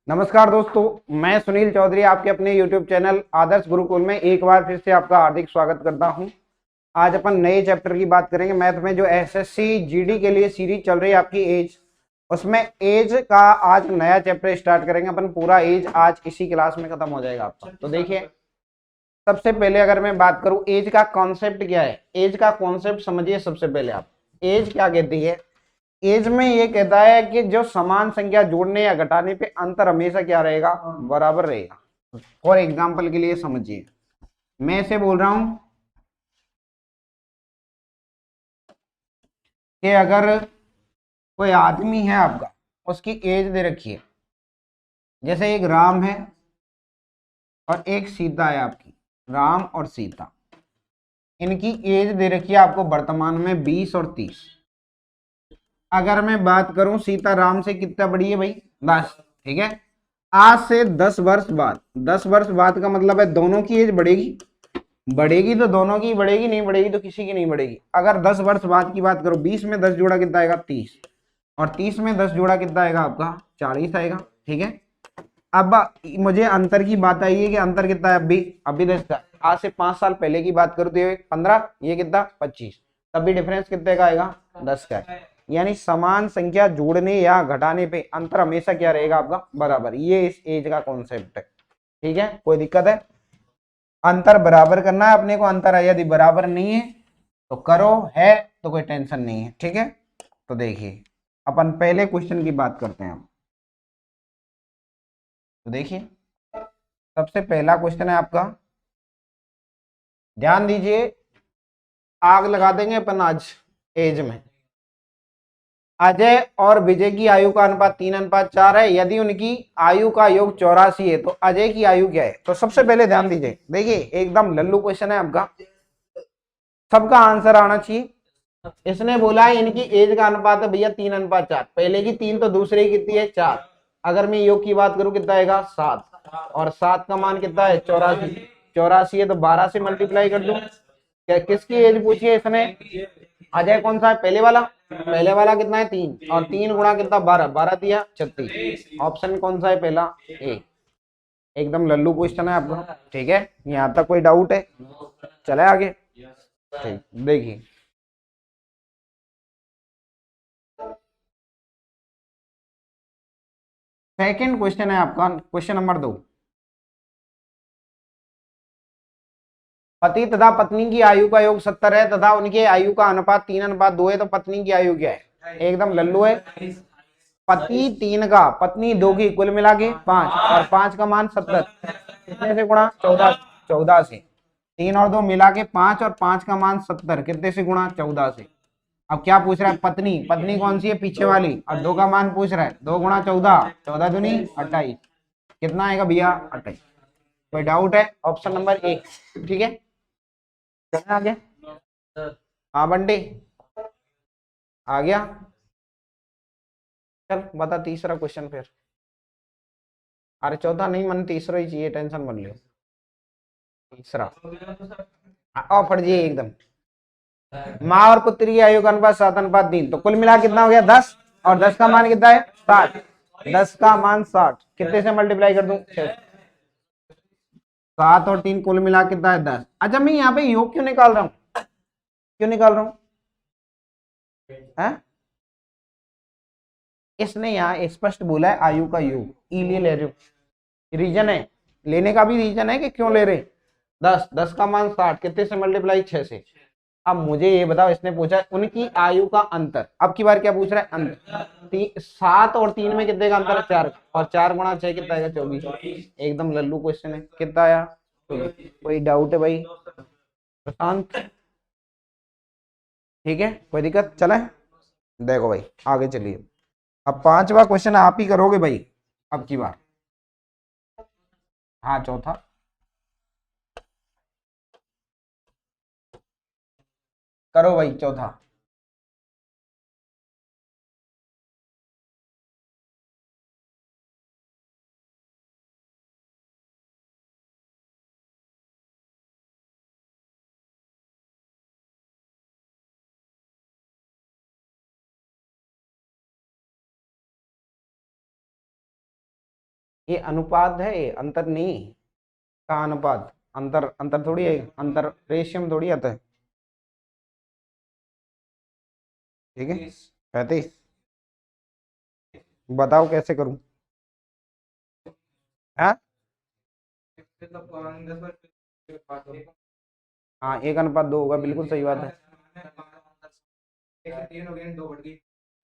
नमस्कार दोस्तों, मैं सुनील चौधरी आपके अपने YouTube चैनल आदर्श गुरुकुल में एक बार फिर से आपका हार्दिक स्वागत करता हूं। आज अपन नए चैप्टर की बात करेंगे। मैथ में जो एसएससी जीडी के लिए सीरीज चल रही है आपकी एज, उसमें एज का आज नया चैप्टर स्टार्ट करेंगे अपन। पूरा एज आज इसी क्लास में खत्म हो जाएगा आपका। तो देखिए, सबसे पहले अगर मैं बात करूं एज का कॉन्सेप्ट क्या है, एज का कॉन्सेप्ट समझिए। सबसे पहले आप एज क्या कहती है। एज में ये कहता है कि जो समान संख्या जोड़ने या घटाने पे अंतर हमेशा क्या रहेगा, बराबर रहेगा। फॉर एग्जाम्पल के लिए समझिए, मैं इसे बोल रहा हूं कि अगर कोई आदमी है आपका, उसकी एज दे रखी है। जैसे एक राम है और एक सीता है आपकी, राम और सीता, इनकी एज दे रखी है आपको वर्तमान में 20 और 30। अगर मैं बात करूं सीता राम से कितना बड़ी है भाई, 10। ठीक है, आज से 10 वर्ष बाद, 10 वर्ष बाद का मतलब है दोनों की एज बढ़ेगी। बढ़ेगी तो दोनों की बढ़ेगी, नहीं बढ़ेगी तो किसी की नहीं बढ़ेगी। अगर 10 वर्ष बाद की बात करो, 20 में 10 जोड़ा कितना आएगा, 30। और 30 में 10 जोड़ा कितना आएगा आपका, 40 आएगा। ठीक है, अब मुझे अंतर की बात आई है कि अंतर कितना है। अभी अभी 10 का, आज से 5 साल पहले की बात करूं तो ये 15, ये कितना 25। तब भी डिफरेंस कितने का आएगा, 10 का है। यानी समान संख्या जोड़ने या घटाने पे अंतर हमेशा क्या रहेगा आपका, बराबर। ये इस एज का कॉन्सेप्ट है। ठीक है, कोई दिक्कत है। अंतर बराबर करना है अपने को। अंतर है यदि बराबर नहीं है तो करो, है तो कोई टेंशन नहीं है। ठीक है, तो देखिए अपन पहले क्वेश्चन की बात करते हैं। तो देखिए, सबसे पहला क्वेश्चन है आपका, ध्यान दीजिए। आग लगा देंगे अपन आज एज में। अजय और विजय की आयु का अनुपात 3:4 है। यदि उनकी आयु का योग 84 है तो अजय की आयु क्या है। तो सबसे पहले ध्यान दीजिए, देखिए एकदम लल्लू क्वेश्चन है आपका, सबका आंसर आना चाहिए। इसने बोला है इनकी एज का अनुपात है भैया 3:4। पहले की 3 तो दूसरे की कितनी है, 4। अगर मैं योग की बात करूं कितना आएगा, 7। और 7 का मान कितना है, 84। 84 है तो 12 से मल्टीप्लाई कर दो। क्या किसकी एज पूछी है इसने, अजय कौन सा है, पहले वाला। पहले वाला कितना है, 3। और 3 गुणा कितना, 12। 12 दिया 36। ऑप्शन कौन सा है, पहला ए। एकदम लल्लू क्वेश्चन है आपका। ठीक है, यहाँ तक कोई डाउट है, चले आगे। ठीक, देखिए सेकंड क्वेश्चन है आपका, क्वेश्चन नंबर 2। पति तथा पत्नी की आयु का योग 70 है तथा उनके आयु का अनुपात 3:2 है। तो पत्नी की आयु क्या है, एकदम लल्लू है। पति 3 का, पत्नी 2 की, कुल मिला के 5। और 5 का मान 70, कितने से गुणा, 14। 14 से। 3 और 2 मिला के 5, और 5 का मान 70, कितने से गुणा, 14 से। अब क्या पूछ रहा है, पत्नी, पत्नी कौन सी है, पीछे वाली। और 2 का मान पूछ रहा है, 2 गुणा 14, 14 दूनी 28। कितना आएगा भैया, 28। कोई डाउट है, ऑप्शन नंबर ए। ठीक है, चलें आगे। हाँ बंटी, आ गया। चल बता तीसरा क्वेश्चन फिर। अरे चौथा नहीं, मन तीसरा ही चाहिए, टेंशन मत लियो। तीसरा ऑफर जी एकदम। माँ और पुत्री की आयु का अनुपात 7:3। तो कुल मिला कितना हो गया, 10। और 10 का मान कितना है, 60। 10 का मान 60, कितने से मल्टीप्लाई कर दूं, 6। 7 और 3 कुल मिला कितना है, 10। अच्छा मैं यहाँ पे योग क्यों निकाल रहा हूँ, क्यों निकाल रहा हूँ, इसने यहाँ स्पष्ट बोला है आयु का योग, ई लिए ले रहे हो। रीजन है, लेने का भी रीजन है कि क्यों ले रहे। 10, 10 का मान 60, कितने से मल्टीप्लाई, 6 से। अब मुझे ये बताओ, इसने पूछा है उनकी आयु का अंतर। अब की बार क्या पूछ रहा है, अंतर। 7 और 3 में कितने का अंतर है, 4। और 4 गुणा 6 कितना आएगा, 24। एकदम लल्लू क्वेश्चन है। कितना आया, 24। कोई डाउट है भाई, प्रशांत। ठीक है, कोई दिक्कत, चले। देखो भाई आगे चलिए। अब पांचवा क्वेश्चन आप ही करोगे भाई अब की बार। हाँ चौथा। करो भाई चौथा। ये अनुपात है, ये अंतर नहीं का अनुपात, अंतर अंतर थोड़ी है, अंतर रेशियम थोड़ी आता है। ठीक है 35। बताओ कैसे करूं? हाँ हाँ 1:2 होगा, बिल्कुल सही बात है,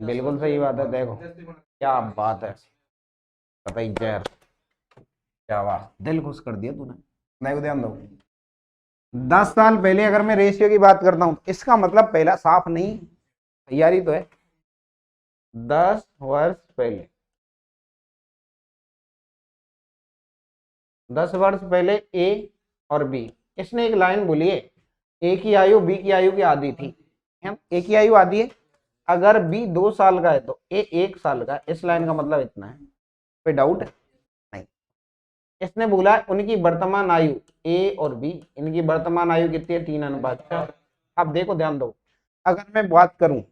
बिल्कुल सही बात है। देखो क्या बात है, कतई जहर, क्या बात, दिल खुश कर दिया तूने। देखो ध्यान दो, 10 साल पहले अगर मैं रेशियो की बात करता हूं, इसका मतलब पहला साफ नहीं, तैयारी तो है। 10 वर्ष पहले, 10 वर्ष पहले ए और बी, इसने एक लाइन बोली है, ए की आयु बी की आयु की आधी थी, ए की आयु आधी है, अगर बी 2 साल का है तो ए 1 साल का है। इस लाइन का मतलब इतना है, कोई डाउट नहीं। इसने बोला उनकी वर्तमान आयु ए और बी, इनकी वर्तमान आयु कितनी है, 3:4। अब देखो ध्यान दो, अगर मैं बात करूं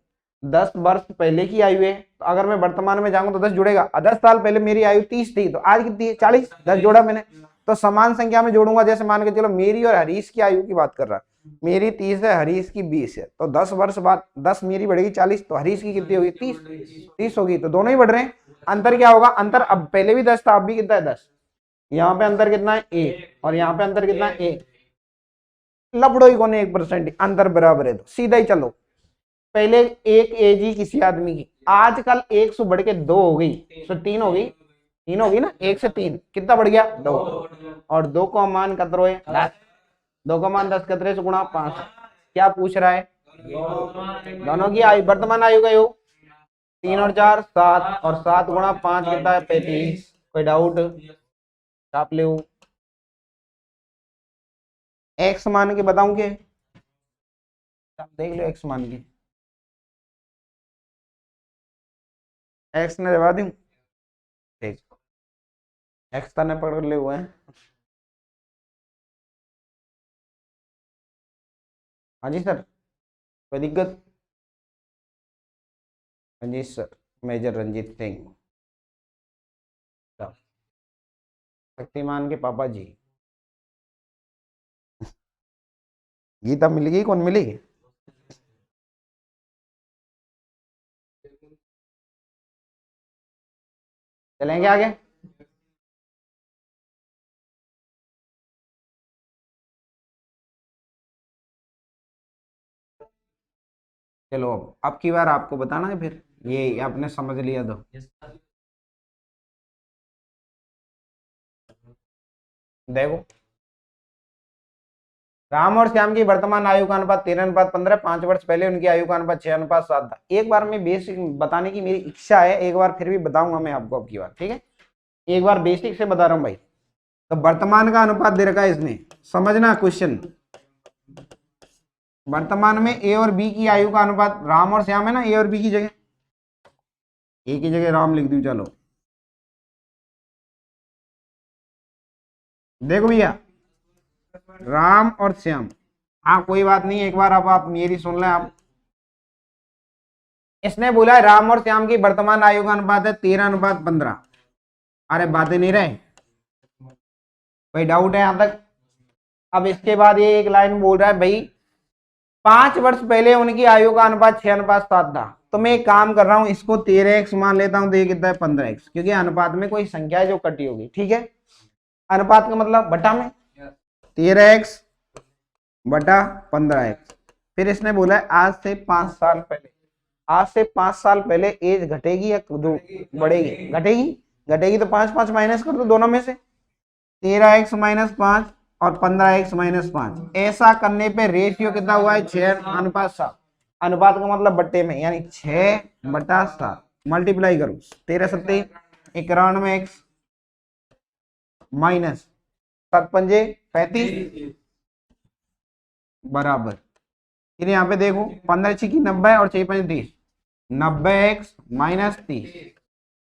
10 वर्ष पहले की आयु है, तो अगर मैं वर्तमान में जाऊंगा तो 10 जुड़ेगा, 10 साल पहले मेरी आयु 30 थी, तो आज कितनी है, 40, 10 जोड़ा मैंने, तो समान संख्या में जोड़ूंगा। जैसे मान के चलो मेरी और हरीश की आयु की बात कर रहा, मेरी 30 है, हरीश की 20 है, तो 10 वर्ष बाद 10 मेरी बढ़ेगी 40, तो हरीश की कितनी होगी, 30 होगी, तो दोनों ही बढ़ रहे हैं। अंतर क्या होगा, अंतर अब पहले भी 10 था, अब भी कितना है, 10। यहाँ पे अंतर कितना है, ए, और यहाँ पे अंतर कितना है, ए, लपड़ो ही कोने 1% अंतर बराबर है, तो सीधा ही चलो। पहले एक एज ही किसी आदमी की, आजकल 1 से बढ़ के 2 हो गई, तो 3 हो गई, 3 होगी ना, 1 से 3 कितना बढ़ गया, 2, और 2 का मान कतरो है 10, 2 का मान 10 कतरे से गुणा 5। क्या पूछ रहा है, दोनों की आयु, वर्तमान आयु का योग, 3 और 4 7, और 7 गुणा 5 कितना है, 35। कोई डाउट, छाप ले, एक्स मान के बताऊं के, देख लो एक्स मान के, एक्स ने दबा दूं, ठीक, एक्स तने पकड़ ले हुए हैं। हाँ जी सर, कोई दिक्कत? हाँ जी सर, मेजर रंजीत सिंह, शक्तिमान के पापा जी। गीता मिल गई, कौन मिली? चलेंगे आगे, चलो अब की बार आपको बताना है, फिर ये आपने समझ लिया तो देखो, राम और श्याम की वर्तमान आयु का अनुपात 13:15, 5 वर्ष पहले उनकी आयु का अनुपात 6:7 था। एक बार में बेसिक बताने की मेरी इच्छा है, एक बार फिर भी बताऊंगा मैं आपको अब की बार, ठीक है, एक बार बेसिक से बता रहा हूं भाई। तो वर्तमान का अनुपात दे रखा है इसने, समझना क्वेश्चन, वर्तमान में ए और बी की आयु का अनुपात, राम और श्याम है ना, ए और बी की जगह, ए की जगह राम लिख दूं, चलो देखो भैया, राम और श्याम, हाँ कोई बात नहीं, एक बार अब आप मेरी सुन लें आप। इसने बोला है राम और श्याम की वर्तमान आयु का अनुपात है 13:15। अरे बातें नहीं रहे, कोई डाउट है यहां तक? अब इसके बाद ये एक लाइन बोल रहा है भाई, 5 वर्ष पहले उनकी आयु का अनुपात 6:7 था, तो मैं एक काम कर रहा हूं, इसको 13x मान लेता हूं, तो ये कितना है 15x, क्योंकि अनुपात में कोई संख्या है जो कटी होगी, ठीक है, अनुपात का मतलब बटा में 13x बटा 15x। फिर इसने बोला है आज से 5 साल पहले, आज से 5 साल पहले एज घटेगी या बढ़ेगी, घटेगी, घटेगी तो 5 5 माइनस कर दो दोनों में से, 13x - 5 और 15x - 5, ऐसा करने पे रेशियो कितना हुआ है, 6:7। अनुपात का मतलब बट्टे में, यानी 6/7 मल्टीप्लाई करो, 13 सत्ते 91x माइनस 7 पंजे 35 बराबर, फिर यहाँ पे देखो 15 छिकी 90 और 6 पंजे 30, 90x - 30।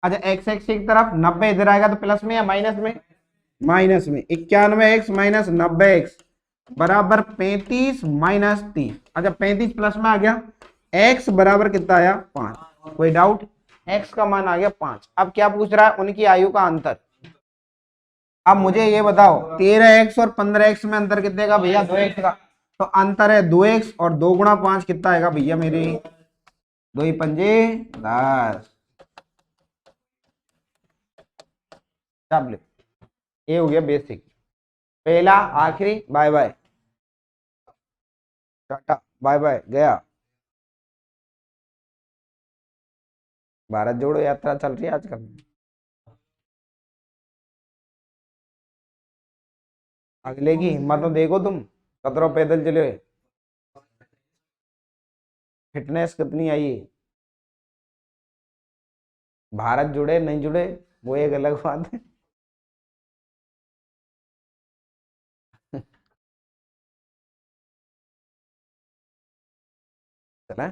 अच्छा एक्स एक्स की तरफ 90 इधर आएगा तो प्लस में या माइनस में, माइनस में, 91x - 90x बराबर 35 - 30। अच्छा 35 प्लस में आ गया, x बराबर कितना आया, 5। कोई डाउट, x का मान आ गया 5। अब क्या पूछ रहा है, उनकी आयु का अंतर, अब मुझे ये बताओ 13x और 15x में अंतर कितने का भैया? 2x का। तो अंतर है 2x और 2 गुणा 5 कितना आएगा भैया मेरे? 2 ही 5 10। सब ये हो गया बेसिक। पहला आखिरी, बाय बाय टाटा बाय बाय गया। भारत जोड़ो यात्रा चल रही है आजकल। अगले की हिम्मत तो देखो तुम, कतरो पैदल चले, फिटनेस कितनी आई है। भारत जुड़े नहीं जुड़े वो एक अलग बात है। चला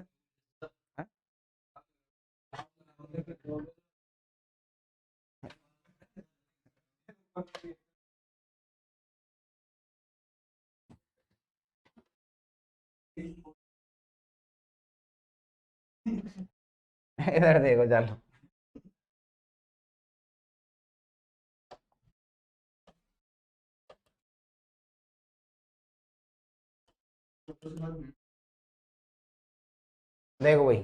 इधर देखो चलो। देखो भाई,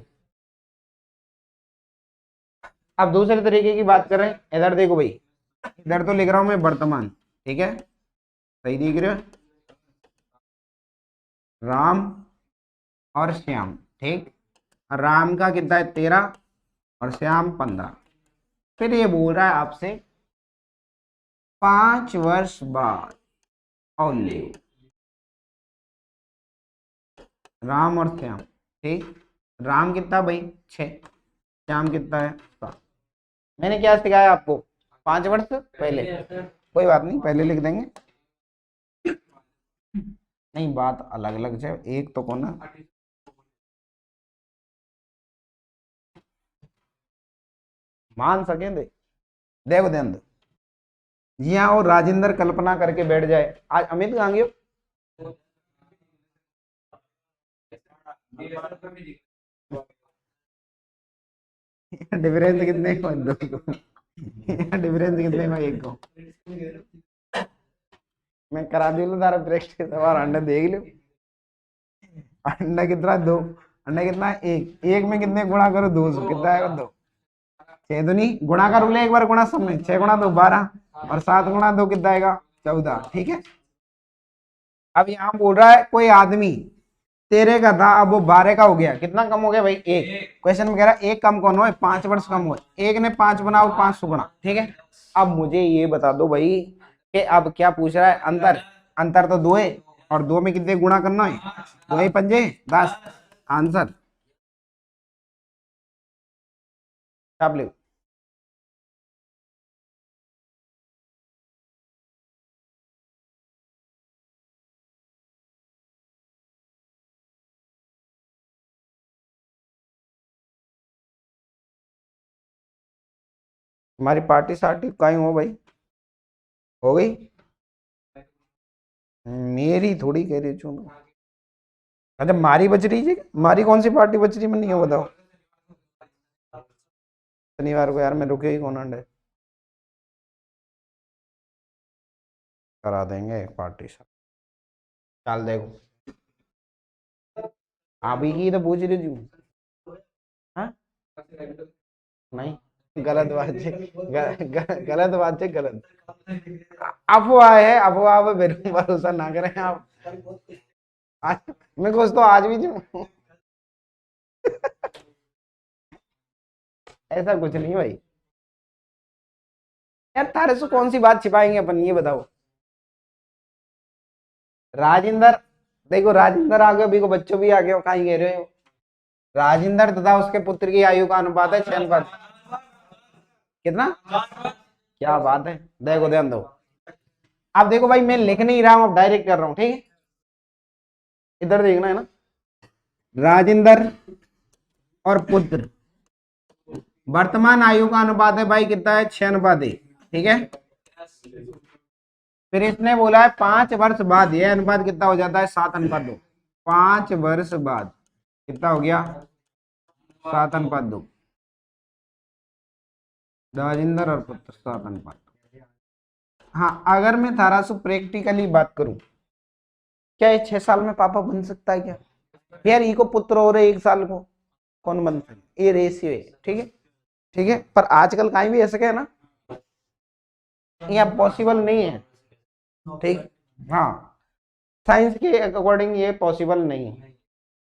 अब दूसरे तरीके की बात करें। इधर देखो भाई, इधर तो लिख रहा हूं मैं वर्तमान, ठीक है, सही दिख रहे हो? राम और श्याम, ठीक। राम का कितना है? 13 और श्याम 15। फिर ये बोल रहा है आपसे 5 वर्ष बाद ओनली राम और श्याम, ठीक। राम कितना भाई? 6। श्याम कितना है? 7। मैंने क्या सिखाया आपको? 5 वर्ष पहले, कोई बात नहीं पहले लिख देंगे। नहीं बात अलग अलग है, एक तो कोना। मान सके दे, देखो ध्यान दो। जी हाँ, और राजेंद्र कल्पना करके बैठ जाए आज अमित कहाँ गयो? डिफरेंस कितने को? दो को। डिफरेंस कितने को? एक को। मैं करा दी लो तारा प्रैक्टिस और अंडा देख लो। अंडा कितना? 2। अंडा कितना? एक। एक में कितने गुणा करो? 2 कितना आएगा? 2। 6 दूनी गुणा कर ले, एक बार गुणा सब में। 6 गुणा 2 12 और 7 गुणा 2 कितना आएगा? 14, ठीक है। अब यहाँ बोल रहा है कोई आदमी 13 का था, अब वो 12 का हो गया। कितना कम हो गया भाई? 1। क्वेश्चन में कह रहा है एक कम कौन हो? 5 वर्ष कम हो। एक ने 5 बनाओ 500 गुणा, ठीक है। अब मुझे ये बता दो भाई कि अब क्या पूछ रहा है? अंतर। अंतर तो 2 है, और 2 में कितने गुणा करना है? 2 ही 5 10। Answer W. हमारी पार्टी सार्टी कहीं हो भाई? हो गई? मेरी थोड़ी कह रही हूँ। अच्छा मारी बच रही है? मारी कौन सी पार्टी बच रही? मैं नहीं हो बताओ। शनिवार को यार मैं रुके ही कौन अंडे। करा देंगे एक पार्टी साथ। चल देखो, आप ही तो पूछ रही थी। हाँ? नहीं, गलत बात है। गलत बात है, गलत। अफवाह है, अफवाह पे बिल्कुल भरोसा ना करें आप। मैं कुछ तो आज भी जो ऐसा कुछ नहीं भाई। यार तारे से कौन सी बात छिपाएंगे अपन, ये बताओ। राजेंद्र, देखो राजेंद्र आ गए, अभी को बच्चों भी आ गए, कहीं कह रहे हो? राजेंद्र तथा उसके पुत्र की आयु का अनुपात है 6 अनुपात कितना? क्या बात है, देखो ध्यान दो। अब देखो भाई मैं लिख नहीं रहा हूं, अब डायरेक्ट कर रहा हूं, ठीक है। इधर देखना है ना, राजेंद्र और पुत्र वर्तमान आयु का अनुपात है भाई कितना है? 6 अनुपात 1, ठीक है। फिर इसने बोला है 5 वर्ष बाद यह अनुपात कितना हो जाता है? 7 अनुपात 2। 5 वर्ष बाद कितना हो गया? 7 अनुपात 2। राजेंद्र और पुत्र 7 अनुपात। हाँ, अगर मैं थारा से प्रैक्टिकली बात करूं, क्या ये 6 साल में पापा बन सकता है क्या? यार ये को पुत्र हो रहे 1 साल को, कौन बन सकता है? ये रेशियो है, ठीक है, ठीक है। पर आजकल कहीं भी ऐसे क्या है ना, ये पॉसिबल नहीं है, ठीक। हाँ, साइंस के अकॉर्डिंग ये पॉसिबल नहीं है।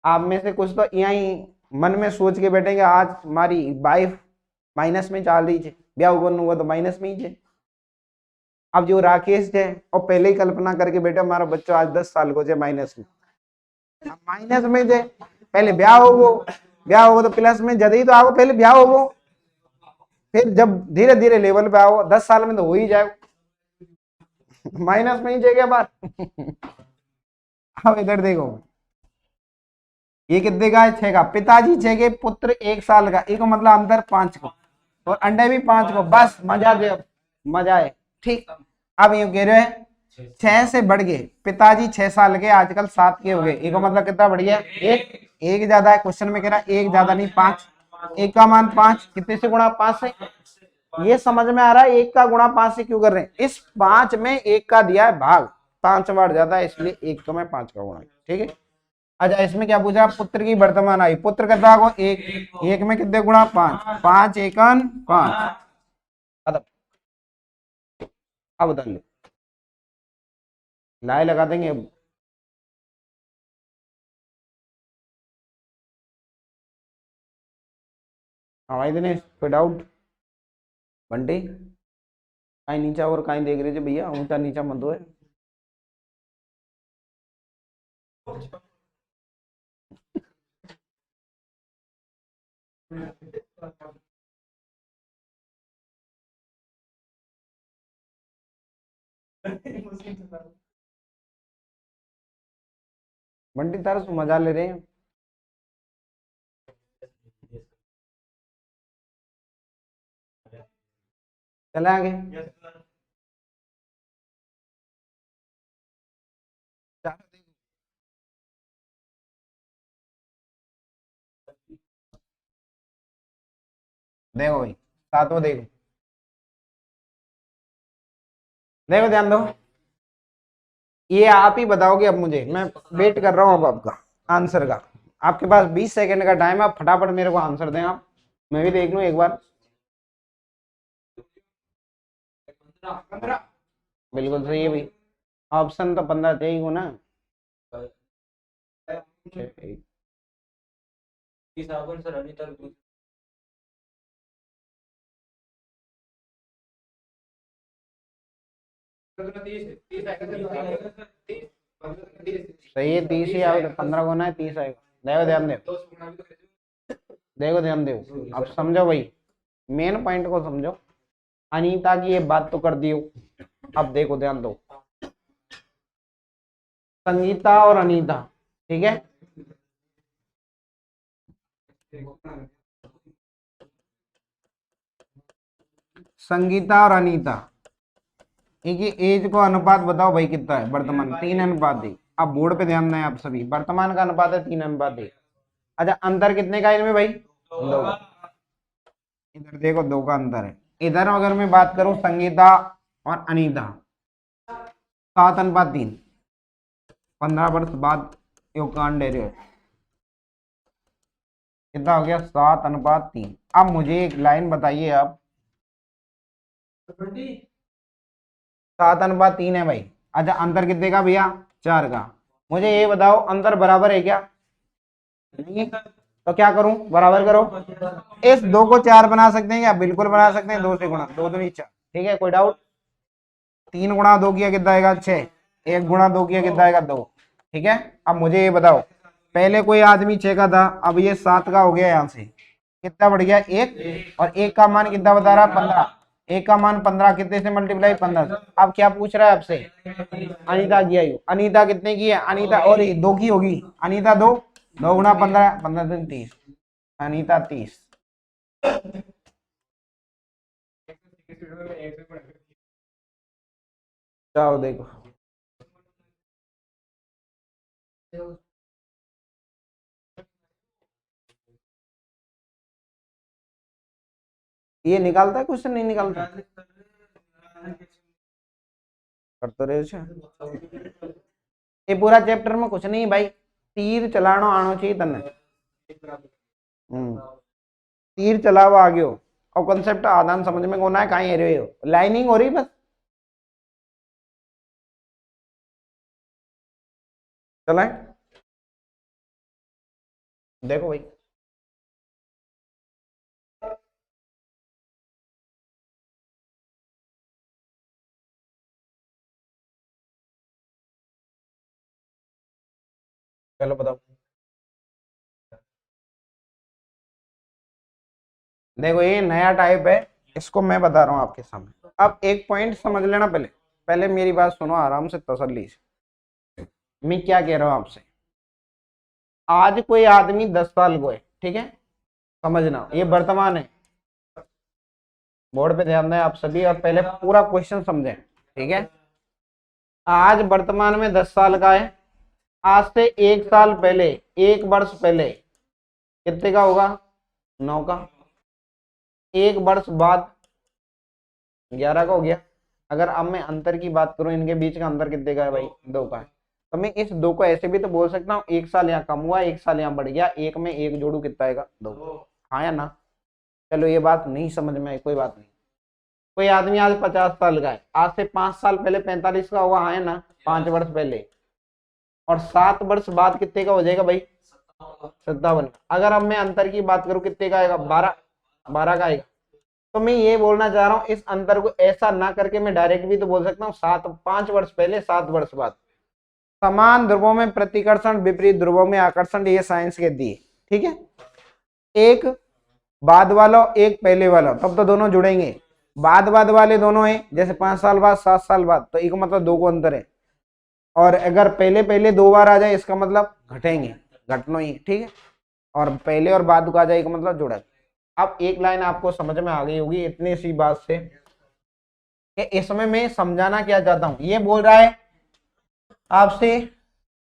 आप में से कुछ तो यही मन में सोच के बैठेंगे आज हमारी वाइफ माइनस में चल रही है, ब्याह हुआ तो माइनस में ही है। अब जो राकेश है और पहले ही कल्पना करके बैठे हमारा बच्चा आज 10 साल को माइनस में, माइनस में जे पहले ब्याह होगो तो प्लस में जद ही तो आओ, पहले ब्याह होगो, फिर जब धीरे धीरे लेवल पे आओ 10 साल में तो हो ही जाए, माइनस में ही जाएगा बार। अब इधर देखो, ये कितने का है? 6 का। पिताजी 6 के, पुत्र 1 साल का, एक मतलब अंदर 5 को, और अंडे भी 5 को, बस मजा दे, मजा है, ठीक। अब ये कह रहे हैं 6 से बढ़ गए, पिताजी 6 साल के, आजकल 7 के हो गए, एक मतलब कितना बढ़ गया? एक ज्यादा है, क्वेश्चन में कह रहा है एक ज्यादा नहीं 5, एक का मान 5, कितने से गुणा? 5 से। ये समझ में आ रहा है एक का गुणा 5 से क्यों कर रहे हैं? इस 5 में एक का दिया है भाग, 5 बार ज्यादा है, इसलिए एक तो मैं 5 का गुणा, ठीक है। अच्छा, इसमें क्या पूछा? पुत्र की वर्तमान आयु, पुत्र कितना को? एक में कितने गुणा? 5, 5 एकन 5। अब बदल लो, लाए लगा देंगे अब। हमारे दिनेश कोई डाउट? बंटी कहीं नीचा और कहीं देख रहे थे भैया, ऊंचा नीचा मत हो। बंटी तारा से मजा ले रहे हैं। चले आगे। देखो भाई, सातों देखो, देखो ध्यान दो, ये आप ही बताओगे अब मुझे, मैं वेट कर रहा हूँ अब आपका आंसर का। आपके पास 20 सेकंड का टाइम है, आप फटाफट मेरे को आंसर दें आप, मैं भी देख लूं एक बार। बिल्कुल सही है भाई, ऑप्शन तो 15 चाहिए हो ना। सही है, 30 ही आएगा, 15 गुना है 30 आएगा। देखो ध्यान दो, देखो ध्यान दो, अब समझो भाई, मेन पॉइंट को समझो। अनीता की ये बात तो कर दियो, अब देखो ध्यान दो, संगीता और अनीता, ठीक है। संगीता और अनीता, इनकी एज को अनुपात बताओ भाई कितना है वर्तमान? 3:1। अब बोर्ड पे ध्यान दें आप सभी, वर्तमान का अनुपात है 3:1। अच्छा, अंतर कितने का है इनमें भाई? 2 का। इधर देखो 2 का अंतर है। इधर अगर मैं बात करूं संगीता और अनीता, 7:3, 15 वर्ष बाद योग कांड दे रहे हो, कितना हो गया? 7:3। अब मुझे एक लाइन बताइए आप, 7:3 है भाई। अच्छा, अंतर कितने का भैया? 4 का। मुझे ये बताओ अंतर बराबर है क्या? नहीं, तो क्या करूं? बराबर करो। इस 2 को 4 बना सकते हैं क्या? बिल्कुल बना सकते हैं, 2 से गुणा, 2 दूनी 4, ठीक है, कोई डाउट? 3 गुणा 2 किया कितना आएगा? 6, 1 गुणा 2 किया कितना आएगा? 2, ठीक है। अब मुझे ये बताओ, पहले कोई आदमी 6 का था, अब ये 7 का हो गया, यहाँ से कितना बढ़ गया? 1, और 1 का मान कितना बता रहा? 15, 1 का मान 15, कितने से मल्टीप्लाई? 15 से। अब क्या पूछ रहा है आपसे? अनीता की आयु, अनीता कितने की है? अनीता और 2 की होगी, अनीता 2, 2 गुणा 15, 15 दिन 30, अनीता 30। जाओ देखो, ये निकालता है क्वेश्चन? नहीं निकालता? करते रहे छे। ये पूरा चैप्टर में कुछ नहीं भाई, तीर चलानो आनो चाहिए तने। तीर चलाओ आगे हो और कॉन्सेप्ट आदान समझ में कोना है, कहीं रहे हो लाइनिंग हो रही बस। चला देखो भाई, चलो बताओ। देखो ये नया टाइप है, इसको मैं बता रहा हूँ आपके सामने। अब एक पॉइंट समझ लेना, पहले पहले मेरी बात सुनो आराम से तसल्ली से। मैं क्या कह रहा हूँ आपसे, आज कोई आदमी 10 साल को है, ठीक है, समझना ये वर्तमान है। बोर्ड पे ध्यान दें आप सभी और पहले पूरा क्वेश्चन समझें, ठीक है। आज वर्तमान में 10 साल का है, आज से 1 साल पहले, 1 वर्ष पहले कितने का होगा, 9 का। 1 वर्ष बाद 11 का हो गया। अगर अब मैं अंतर की बात करूं, इनके बीच का अंतर कितने का है भाई, 2 का है। तो मैं इस 2 को ऐसे भी तो बोल सकता हूँ, 1 साल यहाँ कम हुआ, 1 साल यहाँ बढ़ गया, एक में एक जोड़ू कितना आएगा, 2। हाँ या ना। चलो ये बात नहीं समझ में आई, कोई बात नहीं। कोई आदमी आज 50 साल का है, आज से 5 साल पहले 45 का होगा, हाँ या ना, 5 वर्ष पहले। और 7 वर्ष बाद कितने का हो जाएगा भाई, 57। अगर अब मैं अंतर की बात करूं कितने का आएगा, 12 का आएगा। तो मैं ये बोलना चाह रहा हूं, इस अंतर को ऐसा ना करके मैं डायरेक्ट भी तो बोल सकता हूँ, 5 वर्ष पहले 7 वर्ष बाद। समान ध्रुवों में प्रतिकर्षण, विपरीत ध्रुवों में आकर्षण, ये साइंस कहती है, ठीक है। एक बाद वाला, एक पहले वाला, तब तो दोनों जुड़ेंगे। बाद वाले दोनों हैं, जैसे 5 साल बाद, 7 साल बाद, तो एक मतलब 2 को अंतर है। और अगर पहले पहले 2 बार आ जाए, इसका मतलब घटेंगे, घटना ही, ठीक है। और पहले और बाद का आ जाए, मतलब जुड़ा। अब एक लाइन आपको समझ में आ गई होगी इतनी सी बात से, कि इसमें मैं समझाना क्या चाहता हूं। ये बोल रहा है आपसे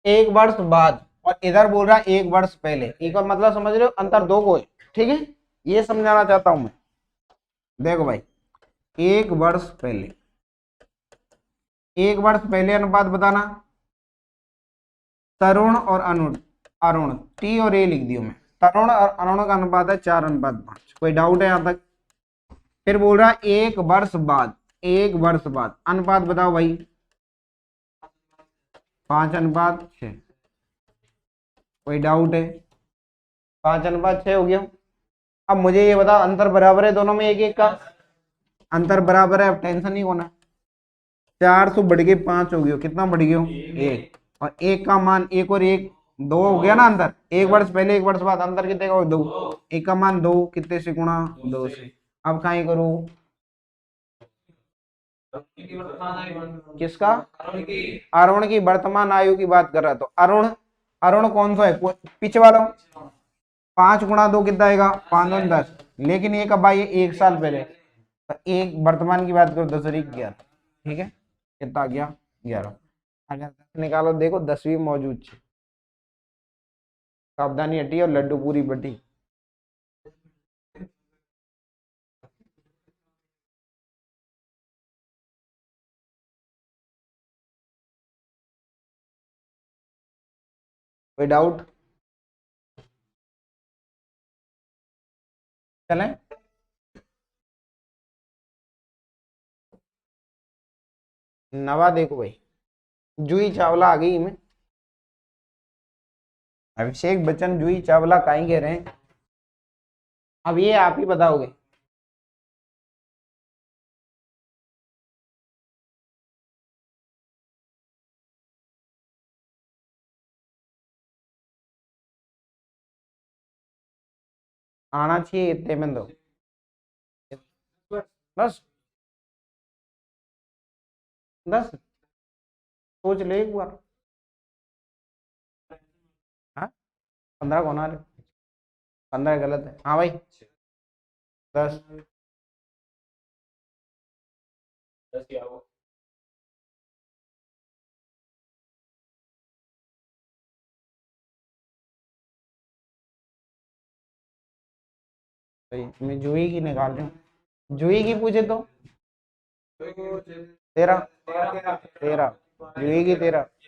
1 वर्ष बाद, और इधर बोल रहा है 1 वर्ष पहले, एक मतलब समझ रहे हो, अंतर 2 को है, ठीक है। ये समझाना चाहता हूं मैं। देखो भाई, 1 वर्ष पहले, 1 वर्ष पहले अनुपात बताना, तरुण और अरुण, अरुण टी और ए लिख दियो मैं। तरुण और अरुण का अनुपात है 4:5। कोई डाउट है यहां तक। फिर बोल रहा है 1 वर्ष बाद, 1 वर्ष बाद अनुपात बताओ भाई, 5:6। कोई डाउट है, 5:6 हो गया। अब मुझे ये बताओ, अंतर बराबर है दोनों में, एक एक का अंतर बराबर है, अब टेंशन नहीं होना। 400 बढ़ के 5 हो गया, कितना बढ़ गया, 1। और एक का मान, एक और एक 2 हो गया ना अंतर। 1 वर्ष पहले 1 वर्ष बाद अंतर कितने का, 2। एक का मान 2, कितने से गुणा, 2 से। अब कहीं करूं, किसका, अरुण की वर्तमान आयु की बात कर रहा, तो अरुण, अरुण कौन सा है, पीछे वाला। 5 × 2 कितना आएगा, 5×10। लेकिन ये कब आई है, 1 साल पहले। तो एक वर्तमान की बात करो, 10 और 11, ठीक है। कितना आ गया, 11। अगर 10 निकालो, देखो 10 भी मौजूद है। सावधानी हटी और लड्डू पूरी बटी। कोई डाउट, चलें। नवा देखो भाई, जूही चावला आ गई में। अभिषेक बच्चन जूही चावला कहीं कह रहे हैं, अब ये आप ही बताओगे। आना चाहिए इतने में दो, बस 10। सोच ले एक बार। हाँ, 15 कौन आ रहे, 15 गलत है, हाँ भाई 10। भाई मैं जूही की निकाल रहा हूँ, जूही की पूछे तो 13 13 जुएगी 13।